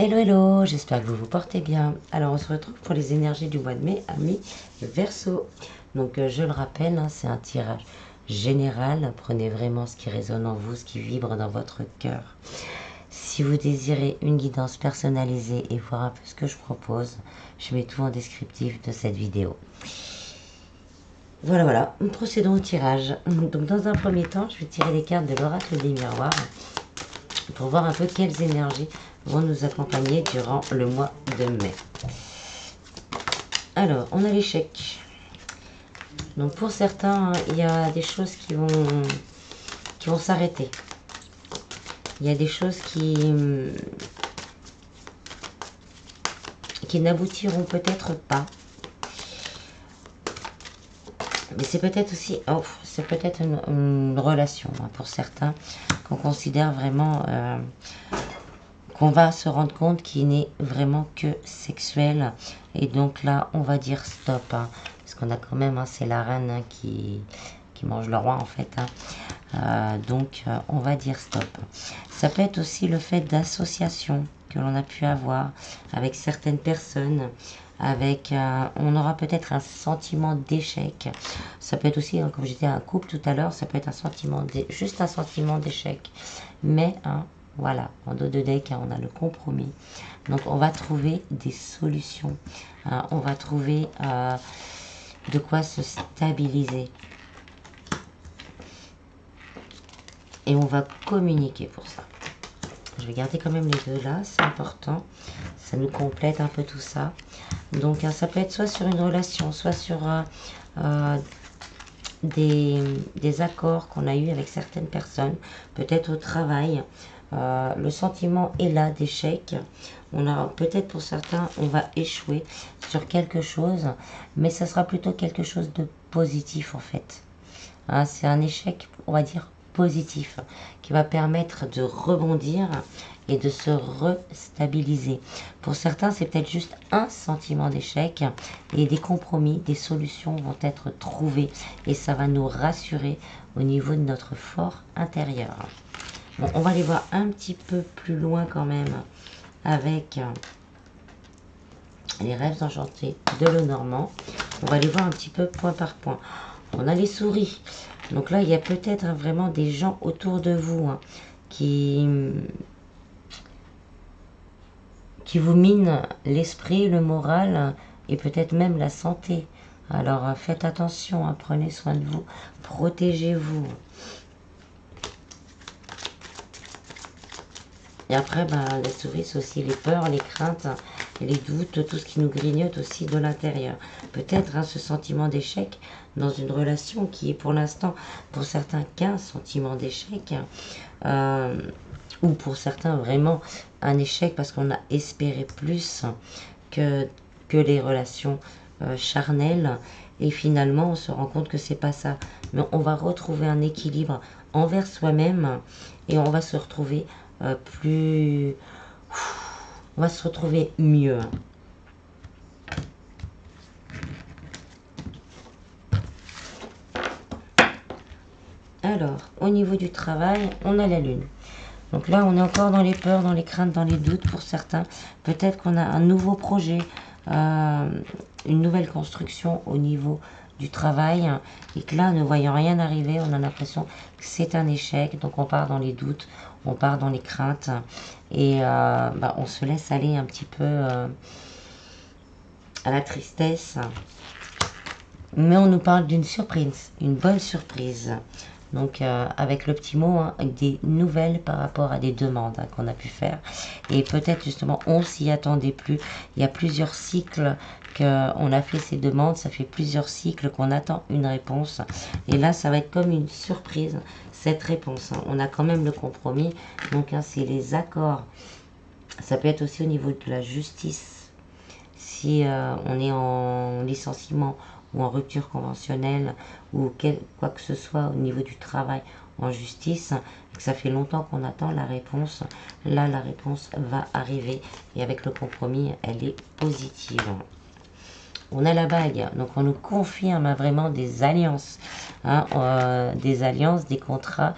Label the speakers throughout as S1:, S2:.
S1: Hello hello, j'espère que vous vous portez bien. Alors on se retrouve pour les énergies du mois de mai, amis Verseau. Donc je le rappelle, c'est un tirage général. Prenez vraiment ce qui résonne en vous, ce qui vibre dans votre cœur. Si vous désirez une guidance personnalisée et voir un peu ce que je propose, je mets tout en descriptif de cette vidéo. Voilà, procédons au tirage. Donc dans un premier temps, je vais tirer les cartes de l'oracle des miroirs pour voir un peu quelles énergies vont nous accompagner durant le mois de mai. Alors, on a l'échec. Donc pour certains, il y a des choses qui vont s'arrêter. Il y a des choses qui n'aboutiront peut-être pas. Mais c'est peut-être aussi, c'est peut-être une relation pour certains qu'on considère vraiment, qu'on va se rendre compte qu'il n'est vraiment que sexuel. Et donc là, on va dire stop. Parce qu'on a quand même, c'est la reine qui mange le roi en fait. Donc on va dire stop. Ça peut être aussi le fait d'associations que l'on a pu avoir avec certaines personnes. Avec, on aura peut-être un sentiment d'échec. Ça peut être aussi, comme j'étais un couple tout à l'heure, ça peut être un sentiment, juste un sentiment d'échec. Mais, voilà, en dos de deck, on a le compromis. Donc, on va trouver des solutions. On va trouver de quoi se stabiliser. Et on va communiquer pour ça. Je vais garder quand même les deux là, c'est important. Ça nous complète un peu tout ça. Donc ça peut être soit sur une relation, soit sur des accords qu'on a eu avec certaines personnes, peut-être au travail. Le sentiment est là d'échec. On a peut-être pour certains, on va échouer sur quelque chose, mais ça sera plutôt quelque chose de positif en fait. C'est un échec, on va dire, positif, qui va permettre de rebondir et de se restabiliser. Pour certains, c'est peut-être juste un sentiment d'échec et des compromis, des solutions vont être trouvées et ça va nous rassurer au niveau de notre fort intérieur. Bon, on va aller voir un petit peu plus loin quand même avec les rêves enchantés de Lenormand. On va aller voir un petit peu point par point. On a les souris. Donc là, il y a peut-être vraiment des gens autour de vous qui vous minent l'esprit, le moral et peut-être même la santé. Alors faites attention, prenez soin de vous, protégez-vous. Et après, la souris, c'est aussi les peurs, les craintes, les doutes, tout ce qui nous grignote aussi de l'intérieur. Peut-être ce sentiment d'échec dans une relation qui est pour l'instant, pour certains, qu'un sentiment d'échec. Ou pour certains, vraiment un échec parce qu'on a espéré plus que les relations charnelles. Et finalement, on se rend compte que c'est pas ça. Mais on va retrouver un équilibre envers soi-même et on va se retrouver on va se retrouver mieux. Alors, au niveau du travail, on a la lune. Donc là, on est encore dans les peurs, dans les craintes, dans les doutes pour certains. Peut-être qu'on a un nouveau projet, une nouvelle construction au niveau du travail. Et que là, ne voyant rien arriver, on a l'impression que c'est un échec. Donc on part dans les doutes, on part dans les craintes. Et on se laisse aller un petit peu à la tristesse. Mais on nous parle d'une surprise, une bonne surprise. Donc avec le petit mot, des nouvelles par rapport à des demandes qu'on a pu faire. Et peut-être justement, on s'y attendait plus. Il y a plusieurs cycles qu'on a fait ces demandes. Ça fait plusieurs cycles qu'on attend une réponse. Et là, ça va être comme une surprise, cette réponse. On a quand même le compromis. Donc c'est les accords. Ça peut être aussi au niveau de la justice. Si on est en licenciement ou en rupture conventionnelle ou quoi que ce soit au niveau du travail en justice, que ça fait longtemps qu'on attend la réponse, là la réponse va arriver et avec le compromis elle est positive. On a la bague, donc on nous confirme vraiment des alliances, des alliances, des contrats,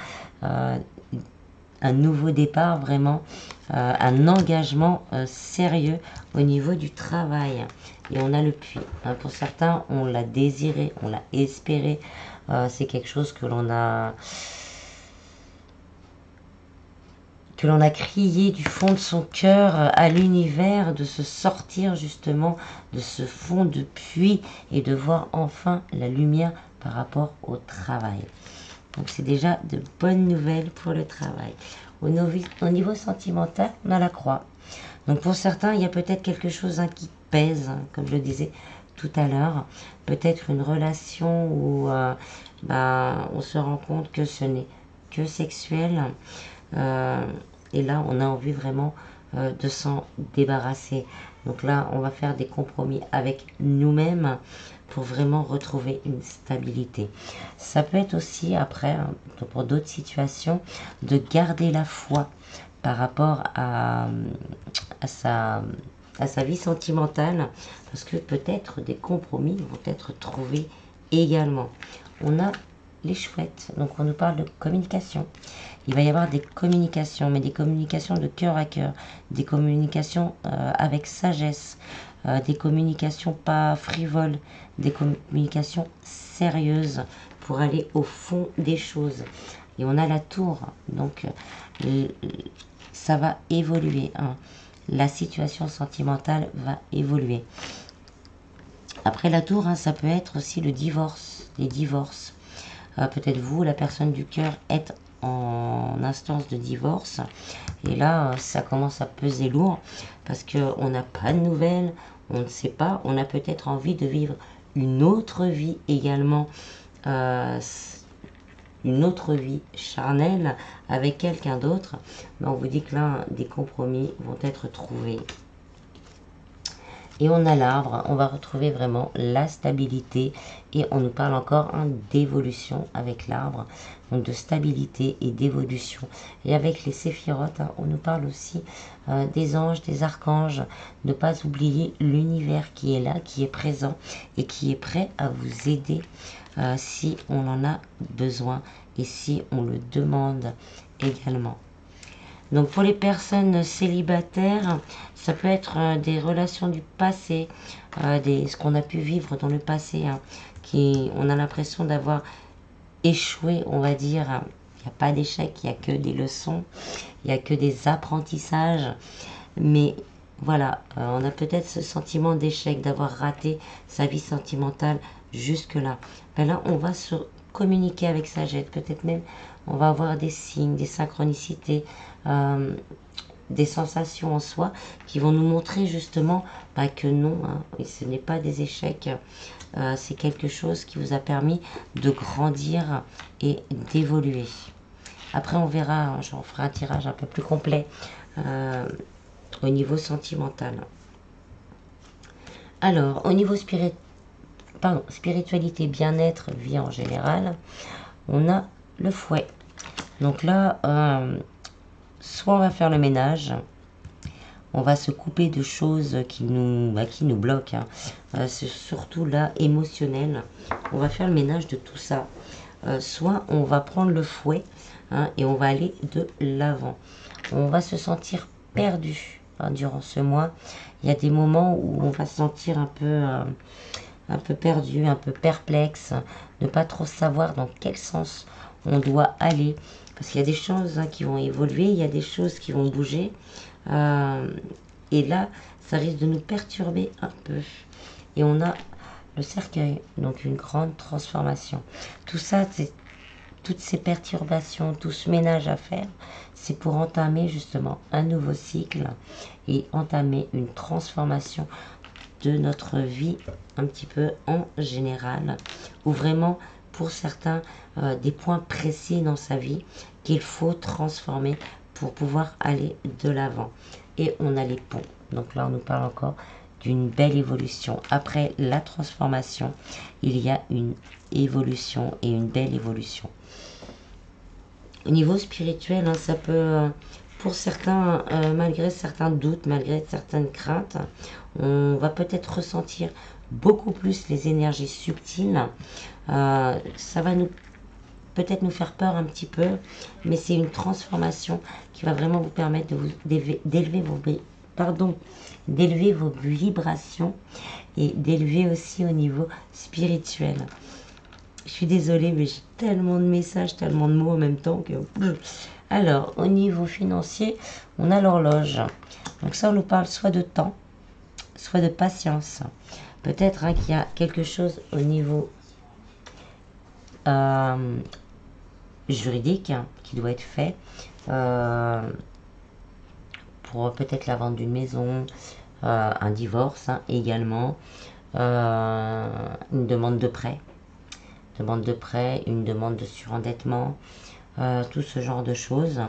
S1: un nouveau départ, vraiment un engagement sérieux au niveau du travail. Et on a le puits. Hein. Pour certains, on l'a désiré, on l'a espéré. C'est quelque chose que l'on a crié du fond de son cœur à l'univers, de se sortir justement de ce fond de puits et de voir enfin la lumière par rapport au travail. Donc c'est déjà de bonnes nouvelles pour le travail. Au niveau sentimental, on a la croix. Donc pour certains, il y a peut-être quelque chose qui pèse, hein, comme je le disais tout à l'heure. Peut-être une relation où on se rend compte que ce n'est que sexuel. Et là, on a envie vraiment de s'en débarrasser. Donc là, on va faire des compromis avec nous-mêmes pour vraiment retrouver une stabilité. Ça peut être aussi, après, hein, pour d'autres situations, de garder la foi par rapport à sa vie sentimentale, parce que peut-être des compromis vont être trouvés également. On a les chouettes, donc on nous parle de communication. Il va y avoir des communications, mais des communications de cœur à cœur, des communications avec sagesse, des communications pas frivoles, des communications sérieuses pour aller au fond des choses. Et on a la tour, donc ça va évoluer. Hein. La situation sentimentale va évoluer. Après la tour, hein, ça peut être aussi le divorce, les divorces. Peut-être vous, la personne du cœur, êtes en instance de divorce. Et là, ça commence à peser lourd parce qu'on n'a pas de nouvelles, on ne sait pas. On a peut-être envie de vivre une autre vie également, une autre vie charnelle avec quelqu'un d'autre. Mais on vous dit que là, des compromis vont être trouvés. Et on a l'arbre, on va retrouver vraiment la stabilité et on nous parle encore d'évolution avec l'arbre, donc de stabilité et d'évolution. Et avec les séphirotes, on nous parle aussi des anges, des archanges, ne pas oublier l'univers qui est là, qui est présent et qui est prêt à vous aider si on en a besoin et si on le demande également. Donc pour les personnes célibataires, ça peut être des relations du passé, ce qu'on a pu vivre dans le passé, hein, on a l'impression d'avoir échoué, on va dire. Il n'y a pas d'échec, il n'y a que des leçons, il n'y a que des apprentissages. Mais voilà, on a peut-être ce sentiment d'échec, d'avoir raté sa vie sentimentale jusque-là. Ben là, on va se communiquer avec sagesse, peut-être même on va avoir des signes, des synchronicités, des sensations en soi qui vont nous montrer justement que non, hein, et ce n'est pas des échecs, c'est quelque chose qui vous a permis de grandir et d'évoluer. Après on verra, hein, j'en ferai un tirage un peu plus complet au niveau sentimental. Alors au niveau spiritualité, bien-être, vie en général, on a le fouet. Donc là, soit on va faire le ménage, on va se couper de choses qui nous bloquent. Hein. C'est surtout là émotionnel. On va faire le ménage de tout ça. Soit on va prendre le fouet, hein, et on va aller de l'avant. On va se sentir perdu, hein, durant ce mois. Il y a des moments où on va se sentir un peu perdu, un peu perplexe, ne pas trop savoir dans quel sens on doit aller. Parce qu'il y a des choses, hein, qui vont évoluer, il y a des choses qui vont bouger. Et là, ça risque de nous perturber un peu. Et on a le cercueil, donc une grande transformation. Tout ça, c'est toutes ces perturbations, tout ce ménage à faire, c'est pour entamer justement un nouveau cycle et entamer une transformation de notre vie un petit peu en général, ou vraiment pour certains des points précis dans sa vie qu'il faut transformer pour pouvoir aller de l'avant. Et on a les ponts. Donc là, on nous parle encore d'une belle évolution. Après la transformation, il y a une évolution et une belle évolution. Au niveau spirituel, hein, ça peut, pour certains, malgré certains doutes, malgré certaines craintes, on va peut-être ressentir beaucoup plus les énergies subtiles. Ça va nous peut-être nous faire peur un petit peu, mais c'est une transformation qui va vraiment vous permettre d'élever vos vibrations et d'élever aussi au niveau spirituel. Je suis désolée, mais j'ai tellement de messages, tellement de mots en même temps que... Alors, au niveau financier, on a l'horloge. Donc ça, on nous parle soit de temps, soit de patience. Peut-être hein, qu'il y a quelque chose au niveau juridique hein, qui doit être fait pour peut-être la vente d'une maison, un divorce hein, également, une demande de prêt, une demande de surendettement, tout ce genre de choses.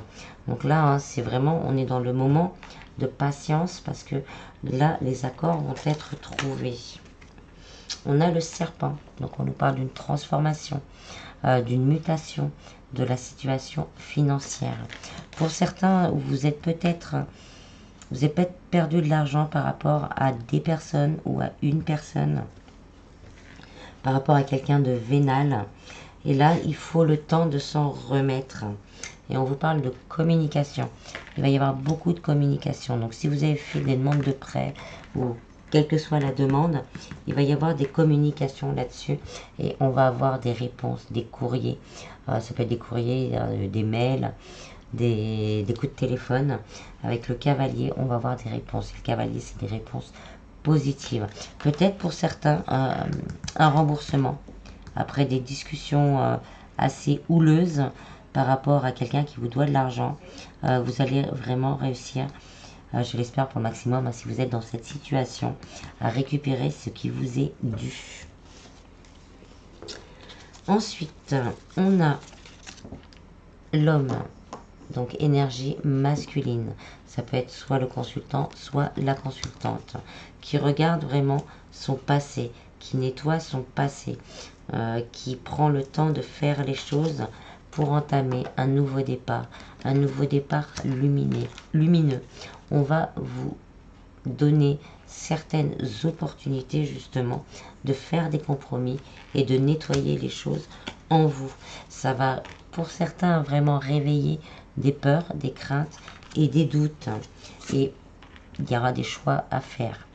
S1: Donc là, hein, c'est vraiment, on est dans le moment de patience parce que là, les accords vont être trouvés. On a le serpent, donc on nous parle d'une transformation, d'une mutation de la situation financière. Pour certains, vous avez peut-être perdu de l'argent par rapport à des personnes ou à une personne, par rapport à quelqu'un de vénal. Et là, il faut le temps de s'en remettre. Et on vous parle de communication. Il va y avoir beaucoup de communication. Donc, si vous avez fait des demandes de prêt ou quelle que soit la demande, il va y avoir des communications là-dessus. Et on va avoir des réponses, des courriers. Ça peut être des courriers, des mails, des coups de téléphone. Avec le cavalier, on va avoir des réponses. Le cavalier, c'est des réponses positives. Peut-être pour certains, un remboursement. Après des discussions assez houleuses par rapport à quelqu'un qui vous doit de l'argent, vous allez vraiment réussir, je l'espère pour le maximum, hein, si vous êtes dans cette situation, à récupérer ce qui vous est dû. Ensuite, on a l'homme, donc énergie masculine. Ça peut être soit le consultant, soit la consultante, qui regarde vraiment son passé, qui nettoie son passé, qui prend le temps de faire les choses pour entamer un nouveau départ lumineux. On va vous donner certaines opportunités justement de faire des compromis et de nettoyer les choses en vous. Ça va pour certains vraiment réveiller des peurs, des craintes et des doutes. Et il y aura des choix à faire.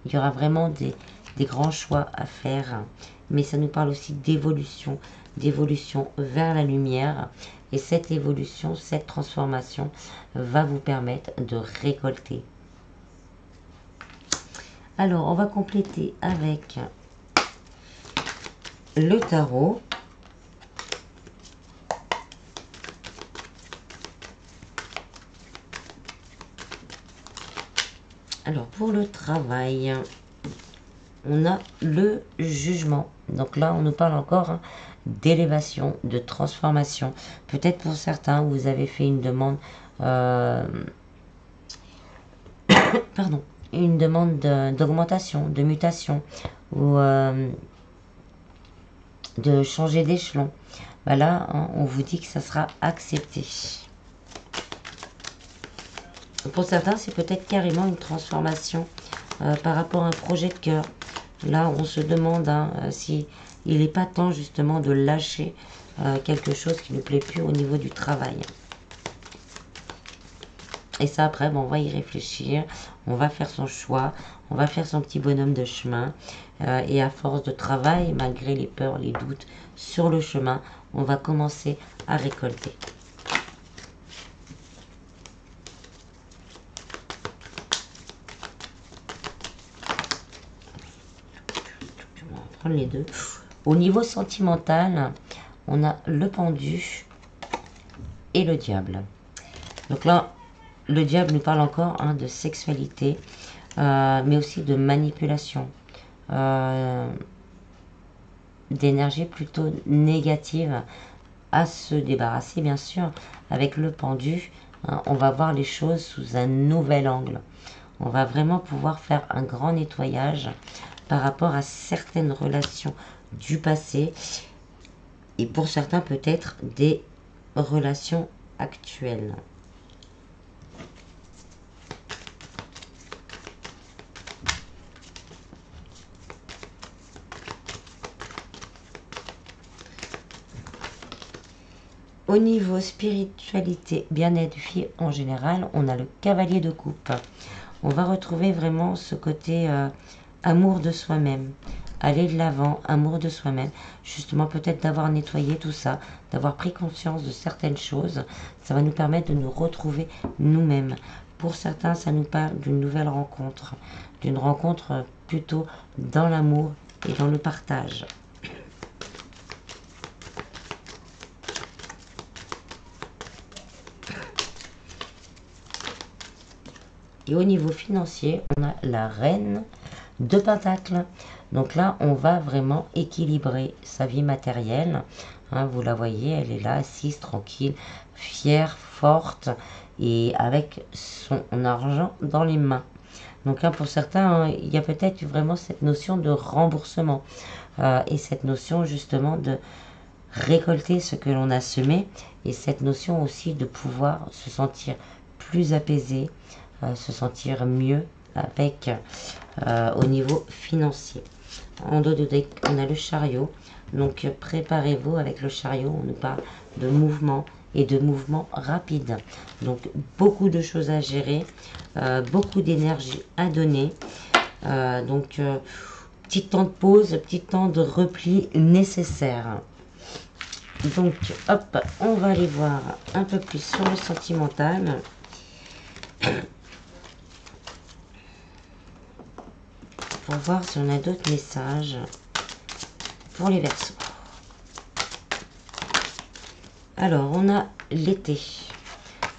S1: Il y aura vraiment des grands choix à faire. Mais ça nous parle aussi d'évolution vers la lumière. Et cette évolution, cette transformation va vous permettre de récolter. Alors, on va compléter avec le tarot. Alors, pour le travail, on a le jugement. Donc là, on nous parle encore hein, d'élévation, de transformation. Peut-être pour certains, vous avez fait une demande, pardon, une demande d'augmentation, de mutation, ou de changer d'échelon. Voilà, hein, on vous dit que ça sera accepté. Pour certains, c'est peut-être carrément une transformation par rapport à un projet de cœur. Là, on se demande hein, si il n'est pas temps justement de lâcher quelque chose qui ne plaît plus au niveau du travail. Et ça, après, bon, on va y réfléchir. On va faire son choix. On va faire son petit bonhomme de chemin. Et à force de travail, malgré les peurs, les doutes sur le chemin, on va commencer à récolter. Prendre les deux. Au niveau sentimental, on a le pendu et le diable. Donc là, le diable nous parle encore hein, de sexualité, mais aussi de manipulation, d'énergie plutôt négative à se débarrasser, bien sûr. Avec le pendu, hein, on va voir les choses sous un nouvel angle. On va vraiment pouvoir faire un grand nettoyage par rapport à certaines relations du passé et pour certains peut-être des relations actuelles. Au niveau spiritualité, bien-être, vie en général, on a le cavalier de coupe. On va retrouver vraiment ce côté amour de soi-même. Aller de l'avant, amour de soi-même. Justement, peut-être d'avoir nettoyé tout ça, d'avoir pris conscience de certaines choses. Ça va nous permettre de nous retrouver nous-mêmes. Pour certains, ça nous parle d'une nouvelle rencontre. D'une rencontre plutôt dans l'amour et dans le partage. Et au niveau financier, on a la reine de Pentacles. Donc là, on va vraiment équilibrer sa vie matérielle. Hein, vous la voyez, elle est là, assise, tranquille, fière, forte et avec son argent dans les mains. Donc là, pour certains, hein, il y a peut-être vraiment cette notion de remboursement et cette notion justement de récolter ce que l'on a semé et cette notion aussi de pouvoir se sentir plus apaisé, se sentir mieux avec au niveau financier. En dos de deck, on a le chariot. Donc préparez-vous avec le chariot. On nous parle de mouvement et de mouvement rapide. Donc beaucoup de choses à gérer, beaucoup d'énergie à donner. Petit temps de pause, petit temps de repli nécessaire. Donc hop, on va aller voir un peu plus sur le sentimental. Pour voir si on a d'autres messages pour les Verseaux. Alors, on a l'été.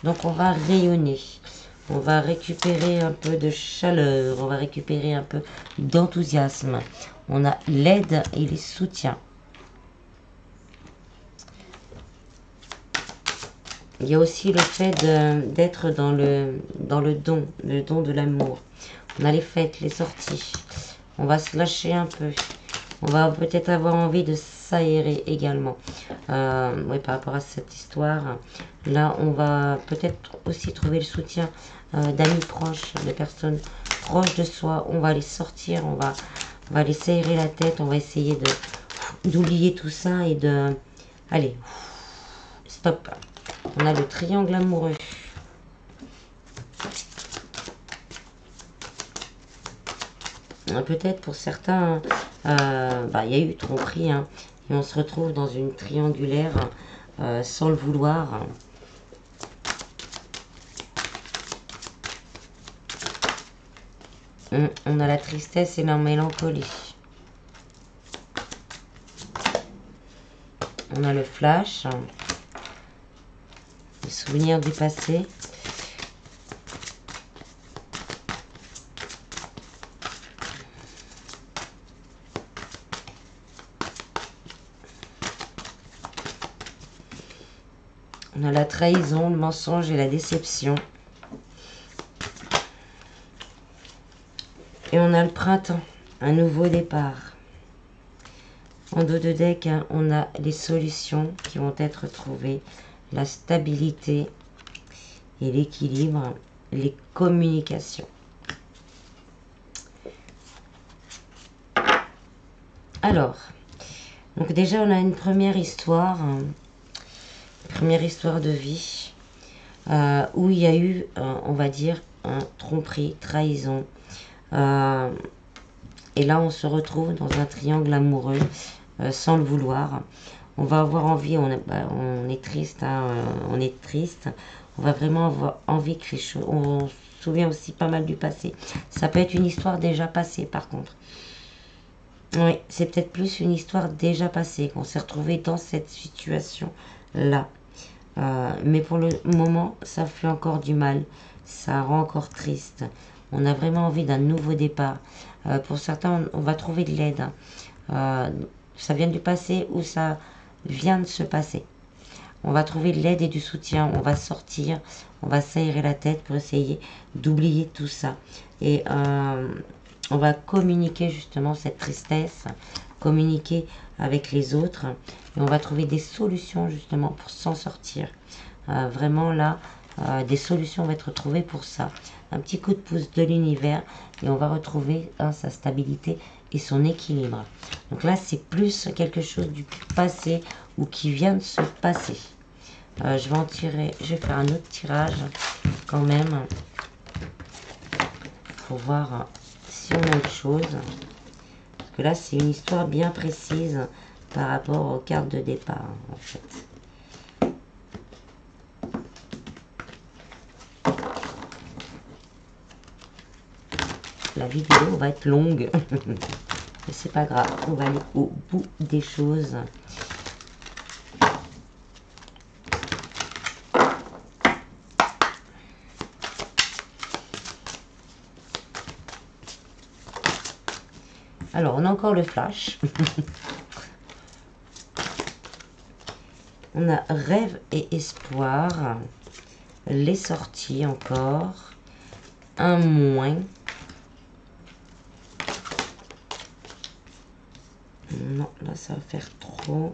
S1: Donc, on va rayonner. On va récupérer un peu de chaleur. On va récupérer un peu d'enthousiasme. On a l'aide et les soutiens. Il y a aussi le fait d'être dans le don de l'amour. On a les fêtes, les sorties. On va se lâcher un peu. On va peut-être avoir envie de s'aérer également. Oui, par rapport à cette histoire. Là, on va peut-être aussi trouver le soutien d'amis proches, de personnes proches de soi. On va aller sortir, on va aller s'aérer la tête. On va essayer d'oublier tout ça et de... Allez, stop. On a le triangle amoureux. Peut-être pour certains, il y a eu tromperie, hein, et on se retrouve dans une triangulaire sans le vouloir. On a la tristesse et la mélancolie. On a le flash, les souvenirs du passé. On a la trahison, le mensonge et la déception. Et on a le printemps, un nouveau départ. En dos de deck, hein, on a les solutions qui vont être trouvées, la stabilité et l'équilibre, les communications. Alors, donc déjà on a une première histoire de vie, où il y a eu, on va dire, un tromperie, trahison. Et là, on se retrouve dans un triangle amoureux, sans le vouloir. On va avoir envie, on est triste, hein, on est triste. On va vraiment avoir envie que les choses... On se souvient aussi pas mal du passé. Ça peut être une histoire déjà passée, par contre. Oui, c'est peut-être plus une histoire déjà passée, qu'on s'est retrouvé dans cette situation-là. Mais pour le moment, ça fait encore du mal. Ça rend encore triste. On a vraiment envie d'un nouveau départ. Pour certains, on va trouver de l'aide. Ça vient du passé ou ça vient de se passer. On va trouver de l'aide et du soutien. On va sortir, on va s'aérer la tête pour essayer d'oublier tout ça. Et on va communiquer justement cette tristesse, communiquer avec les autres. Et on va trouver des solutions justement pour s'en sortir. Vraiment là, des solutions vont être trouvées pour ça. Un petit coup de pouce de l'univers et on va retrouver sa stabilité et son équilibre. Donc là, c'est plus quelque chose du passé ou qui vient de se passer. Je vais en tirer, je vais faire un autre tirage quand même pour voir si on a autre chose. Parce que là, c'est une histoire bien précise par rapport aux cartes de départ, en fait. La vidéo va être longue. Mais c'est pas grave, on va aller au bout des choses. Alors, on a encore le flash. On a rêve et espoir. Les sorties encore. Un moins. Non, là, ça va faire trop.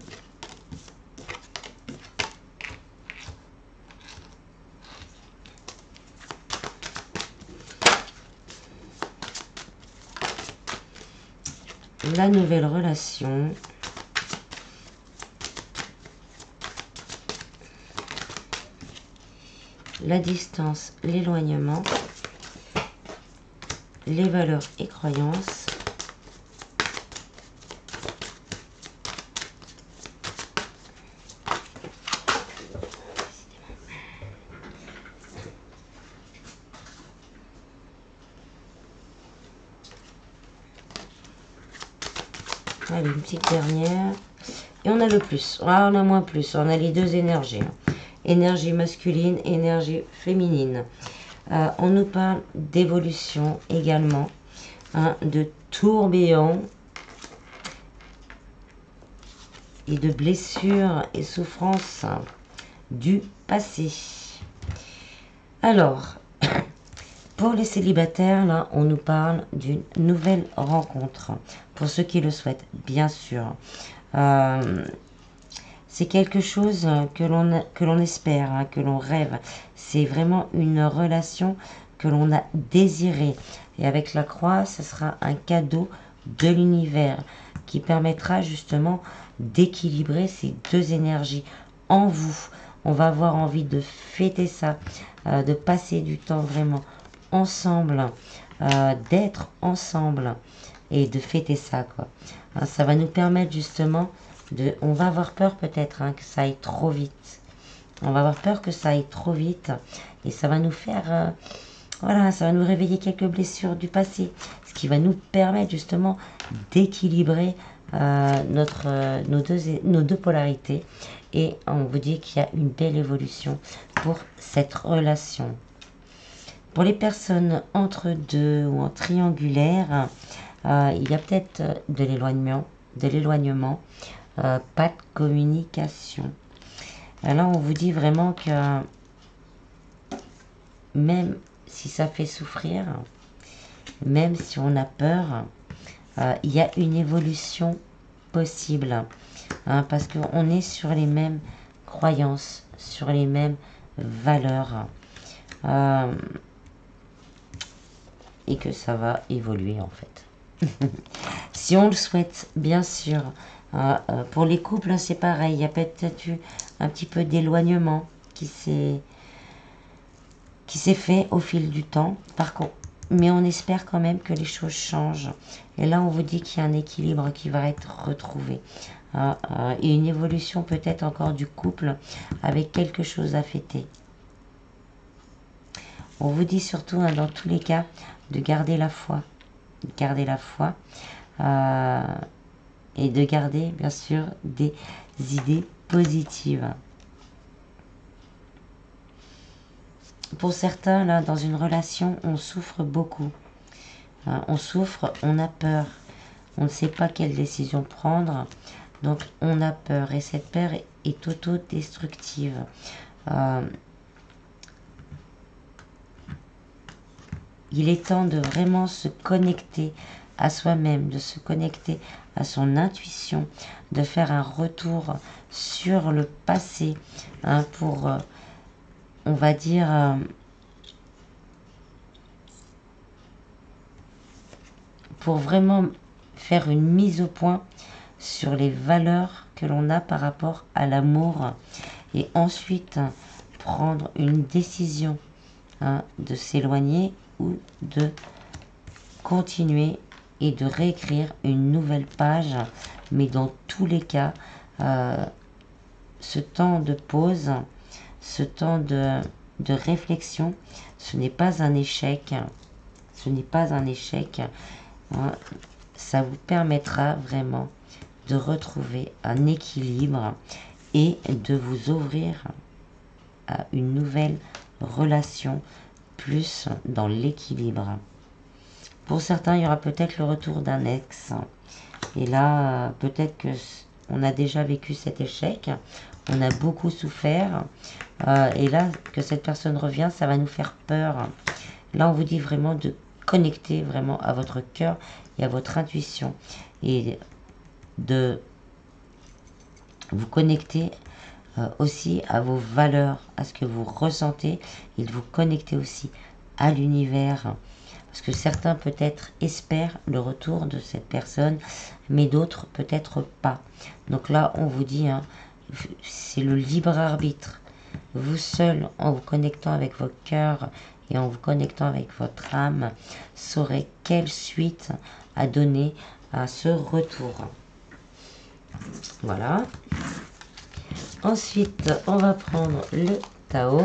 S1: La nouvelle relation. La distance, l'éloignement. Les valeurs et croyances. Allez, une petite dernière. Et on a le plus. Ah, on a moins plus. On a les deux énergies. Énergie masculine, énergie féminine. On nous parle d'évolution également. De tourbillon. Et de blessures et souffrances du passé. Alors, pour les célibataires, là, on nous parle d'une nouvelle rencontre. Pour ceux qui le souhaitent, bien sûr. C'est quelque chose que l'on espère, hein, que l'on rêve. C'est vraiment une relation que l'on a désirée. Et avec la croix, ce sera un cadeau de l'univers qui permettra justement d'équilibrer ces deux énergies en vous. On va avoir envie de fêter ça, de passer du temps vraiment ensemble, d'être ensemble et de fêter ça, quoi. Ça va nous permettre justement on va avoir peur peut-être, hein, que ça aille trop vite. On va avoir peur que ça aille trop vite et ça va nous faire, voilà, ça va nous réveiller quelques blessures du passé, ce qui va nous permettre justement d'équilibrer nos deux polarités. Et on vous dit qu'il y a une belle évolution pour cette relation. Pour les personnes entre deux ou en triangulaire, il y a peut-être de l'éloignement, pas de communication. Alors on vous dit vraiment que même si ça fait souffrir, même si on a peur, il y a une évolution possible, hein, parce qu'on est sur les mêmes croyances, sur les mêmes valeurs, et que ça va évoluer en fait. Si on le souhaite, bien sûr. Pour les couples, c'est pareil. Il y a peut-être eu un petit peu d'éloignement qui s'est fait au fil du temps. Par contre, mais on espère quand même que les choses changent. Et là, on vous dit qu'il y a un équilibre qui va être retrouvé. Et une évolution peut-être encore du couple avec quelque chose à fêter. On vous dit surtout, hein, dans tous les cas, de garder la foi. De garder la foi. Et de garder, bien sûr, des idées positives. Pour certains, là, dans une relation, on souffre beaucoup. On souffre, on a peur. On ne sait pas quelle décision prendre. Donc, on a peur. Et cette peur est autodestructive. Il est temps de vraiment se connecter à soi-même, de se connecter à son intuition, de faire un retour sur le passé, hein, pour, on va dire, pour vraiment faire une mise au point sur les valeurs que l'on a par rapport à l'amour et ensuite prendre une décision de s'éloigner ou de continuer et de réécrire une nouvelle page. Mais dans tous les cas, ce temps de pause, ce temps de réflexion, ce n'est pas un échec. Ce n'est pas un échec. Ça vous permettra vraiment de retrouver un équilibre et de vous ouvrir à une nouvelle relation plus dans l'équilibre. Pour certains, il y aura peut-être le retour d'un ex. Et là, peut-être que on a déjà vécu cet échec. On a beaucoup souffert. Et là, que cette personne revient, ça va nous faire peur. Là, on vous dit vraiment de connecter vraiment à votre cœur et à votre intuition. Et de vous connecter aussi à vos valeurs, à ce que vous ressentez. Et de vous connecter aussi à l'univers. Parce que certains peut-être espèrent le retour de cette personne, mais d'autres peut-être pas. Donc là, on vous dit, c'est le libre arbitre. Vous seul, en vous connectant avec vos cœurs et en vous connectant avec votre âme, saurez quelle suite à donner à ce retour. Voilà. Ensuite, on va prendre le Tao.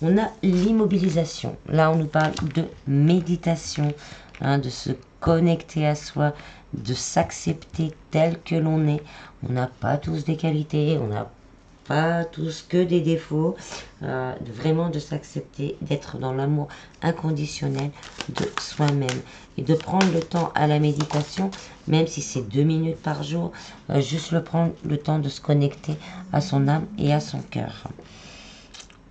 S1: On a l'immobilisation. Là, on nous parle de méditation, de se connecter à soi, de s'accepter tel que l'on est. On n'a pas tous des qualités, on n'a pas tous que des défauts. Vraiment de s'accepter, d'être dans l'amour inconditionnel de soi-même. Et de prendre le temps à la méditation, même si c'est 2 minutes par jour, juste prendre le temps de se connecter à son âme et à son cœur.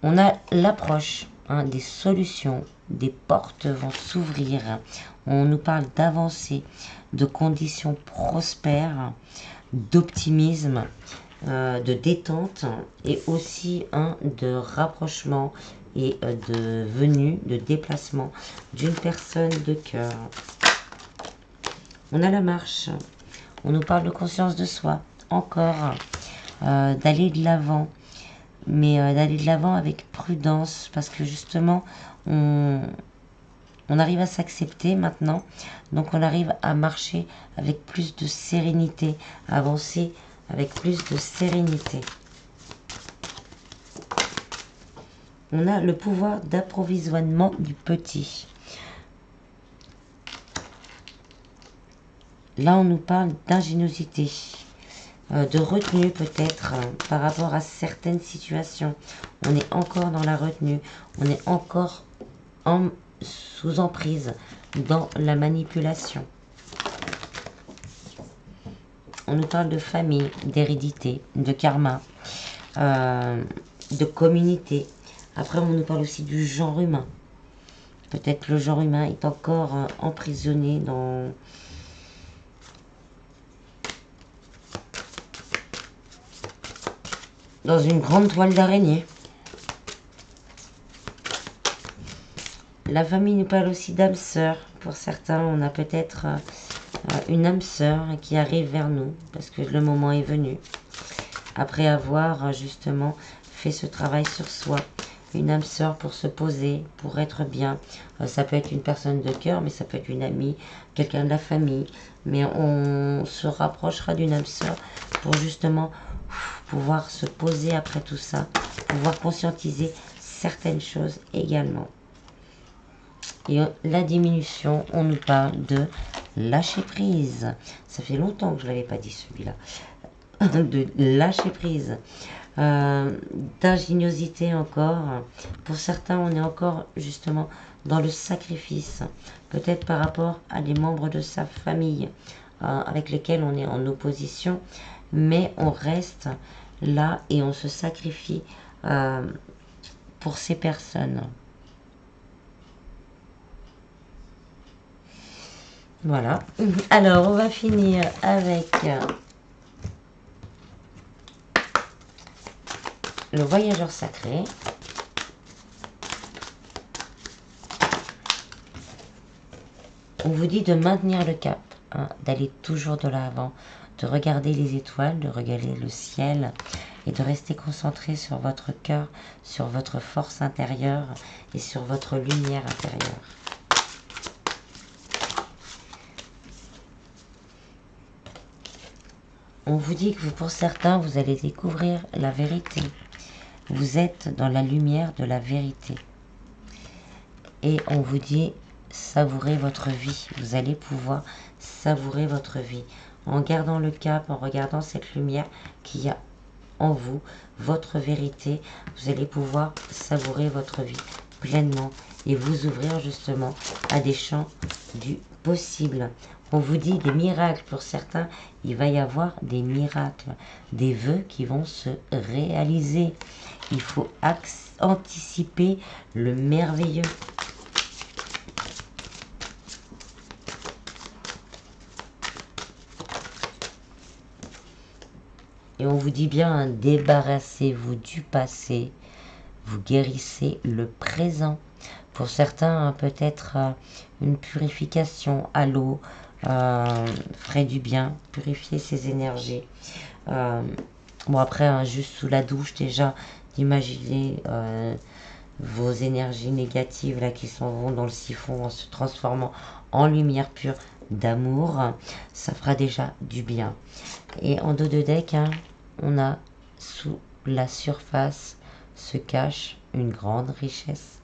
S1: On a l'approche des solutions, des portes vont s'ouvrir. On nous parle d'avancée, de conditions prospères, d'optimisme, de détente et aussi de rapprochement et de venue, de déplacement d'une personne de cœur. On a la marche. On nous parle de conscience de soi, encore, d'aller de l'avant. Mais d'aller de l'avant avec prudence, parce que justement, on arrive à s'accepter maintenant, donc on arrive à marcher avec plus de sérénité, à avancer avec plus de sérénité. On a le pouvoir d'approvisionnement du petit. Là, on nous parle d'ingéniosité. De retenue peut-être par rapport à certaines situations. On est encore dans la retenue, on est encore sous emprise dans la manipulation. On nous parle de famille, d'hérédité, de karma, de communauté. Après, on nous parle aussi du genre humain. Peut-être le genre humain est encore emprisonné dans une grande toile d'araignée. La famille nous parle aussi d'âme sœur. Pour certains, on a peut-être une âme sœur qui arrive vers nous parce que le moment est venu. Après avoir justement fait ce travail sur soi. Une âme sœur pour se poser, pour être bien. Ça peut être une personne de cœur, mais ça peut être une amie, quelqu'un de la famille. Mais on se rapprochera d'une âme sœur pour justement pouvoir se poser après tout ça, pouvoir conscientiser certaines choses également. Et la diminution, on nous parle de lâcher prise. Ça fait longtemps que je ne l'avais pas dit celui-là. De lâcher prise. D'ingéniosité encore. Pour certains, on est encore justement dans le sacrifice. Peut-être par rapport à des membres de sa famille avec lesquels on est en opposition. Mais on reste là et on se sacrifie pour ces personnes. Voilà. Alors, on va finir avec le voyageur sacré. On vous dit de maintenir le cap, hein, d'aller toujours de l'avant, de regarder les étoiles, de regarder le ciel et de rester concentré sur votre cœur, sur votre force intérieure et sur votre lumière intérieure. On vous dit que pour certains, vous allez découvrir la vérité. Vous êtes dans la lumière de la vérité. Et on vous dit, savourez votre vie. Vous allez pouvoir savourer votre vie. En gardant le cap, en regardant cette lumière qu'il y a en vous, votre vérité, vous allez pouvoir savourer votre vie pleinement et vous ouvrir justement à des champs du possible. On vous dit des miracles pour certains, il va y avoir des miracles, des vœux qui vont se réaliser. Il faut anticiper le merveilleux. Et on vous dit bien, débarrassez-vous du passé, vous guérissez le présent. Pour certains, peut-être une purification à l'eau ferait du bien, purifier ses énergies. Bon après, juste sous la douche déjà, d'imaginer vos énergies négatives là qui s'en vont dans le siphon en se transformant en lumière pure d'amour, ça fera déjà du bien. Et en dos de deck, hein, on a sous la surface se cache une grande richesse.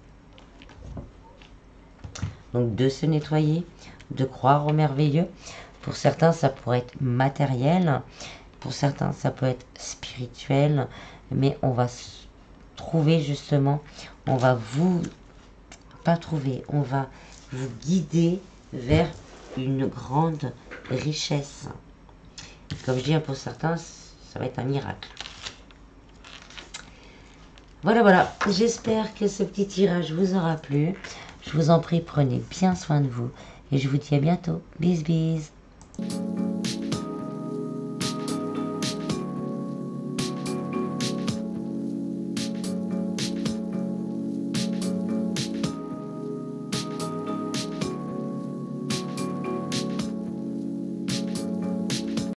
S1: Donc de se nettoyer, de croire au merveilleux. Pour certains, ça pourrait être matériel. Pour certains, ça peut être spirituel. Mais on va trouver justement, on va vous, pas trouver, on va vous guider vers une grande richesse. Comme je dis, pour certains, ça va être un miracle. Voilà, voilà. J'espère que ce petit tirage vous aura plu. Je vous en prie, prenez bien soin de vous. Et je vous dis à bientôt. Bis, bis.